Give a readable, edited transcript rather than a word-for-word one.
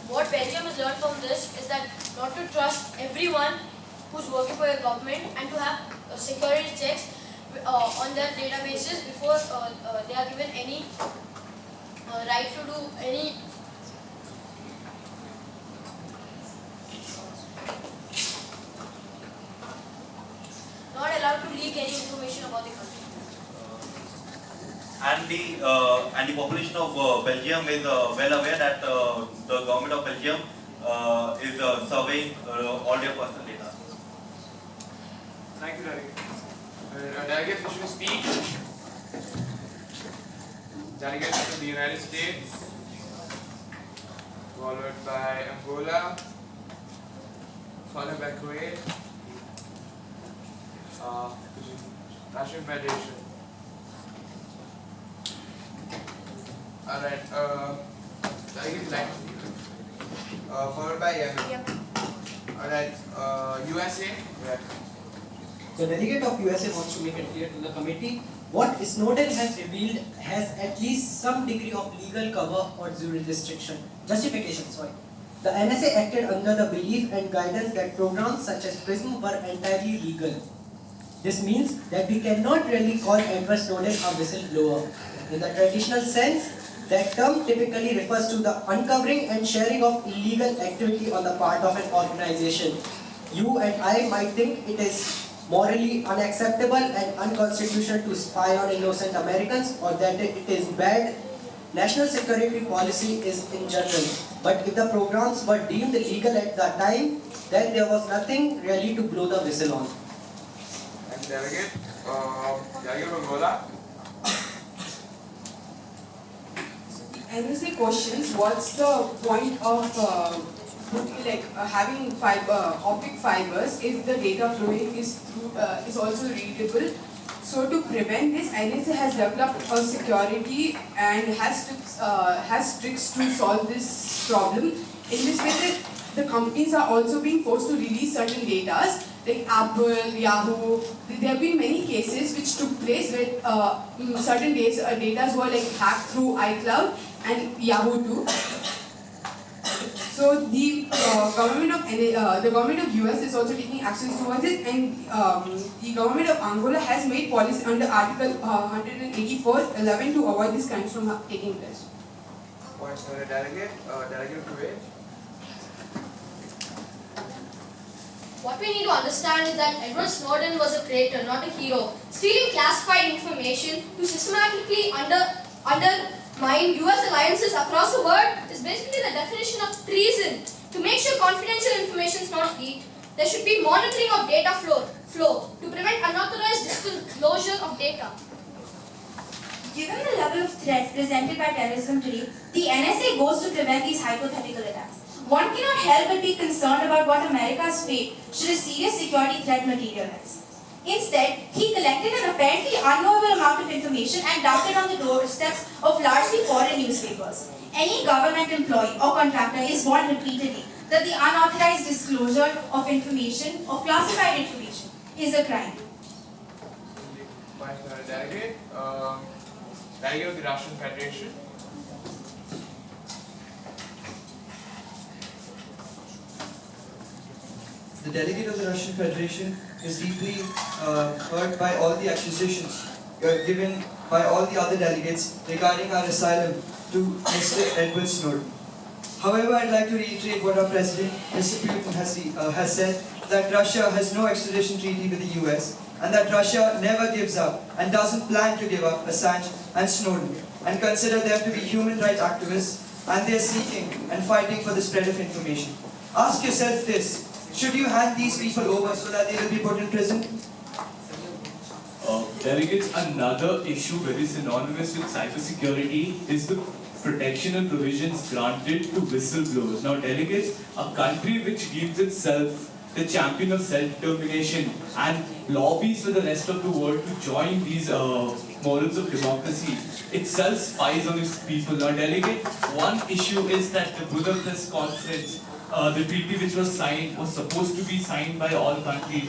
what Belgium has learned from this is that not to trust everyone who's working for your government and to have security checks on their databases before they are given any right to do any not allowed to leak any information about the country. And the population of Belgium is well aware that the government of Belgium is surveying all their personal data. Thank you, delegate. Delegates wishing to speak. Delegates from the United States, followed by Angola, followed by Kuwait, Russian Federation. Alright, delegate line. Followed by Yemen. Alright, USA. Right. The delegate of USA wants to make it clear to the committee what Snowden has revealed has at least some degree of legal cover or jurisdiction. Justification, sorry. The NSA acted under the belief and guidance that programs such as PRISM were entirely legal. This means that we cannot really call Edward Snowden a whistleblower. In the traditional sense, that term typically refers to the uncovering and sharing of illegal activity on the part of an organization. You and I might think it is morally unacceptable and unconstitutional to spy on innocent Americans, or that it is bad national security policy is in general. But if the programs were deemed legal at the time, then there was nothing really to blow the whistle on. And delegate, delegate of Angola. NSA questions what's the point of having optic fibers if the data flowing is also readable. So to prevent this, NSA has developed a security and has tricks to solve this problem. In this way, the companies are also being forced to release certain data, like Apple, Yahoo. There have been many cases which took place where certain data were like hacked through iCloud and Yahoo too. So the government of US is also taking actions towards it, and the government of Angola has made policy under Article 184(11) to avoid this crimes from taking place. Points for the delegate. Delegate Kuwait. What we need to understand is that Edward Snowden was a traitor, not a hero. Stealing classified information to systematically undermine US alliances across the world is basically the definition of treason. To make sure confidential information is not leaked, there should be monitoring of data flow to prevent unauthorized disclosure of data. Given the level of threat presented by terrorism today, the NSA goes to prevent these hypothetical attacks. One cannot help but be concerned about what America's fate should a serious security threat materialize. Instead, he collected an apparently unknowable amount of information and dumped it on the doorsteps of largely foreign newspapers. Any government employee or contractor is warned repeatedly that the unauthorized disclosure of information, of classified information, is a crime. Delegate. Delegate of the Russian Federation. The delegate of the Russian Federation is deeply hurt by all the accusations given by all the other delegates regarding our asylum to Mr. Edward Snowden. However, I'd like to reiterate what our President, Mr. Putin, has said, that Russia has no extradition treaty with the US, and that Russia never gives up and doesn't plan to give up Assange and Snowden, and consider them to be human rights activists, and they're seeking and fighting for the spread of information. Ask yourself this: should you hand these people over so that they will be put in prison? Delegates, another issue very synonymous with cybersecurity is the protection and provisions granted to whistleblowers. Now, delegates, a country which deems itself the champion of self-determination and lobbies for the rest of the world to join these morals of democracy, itself spies on its people. Now, delegate, one issue is that the Budapest Conference, the treaty which was signed, was supposed to be signed by all countries.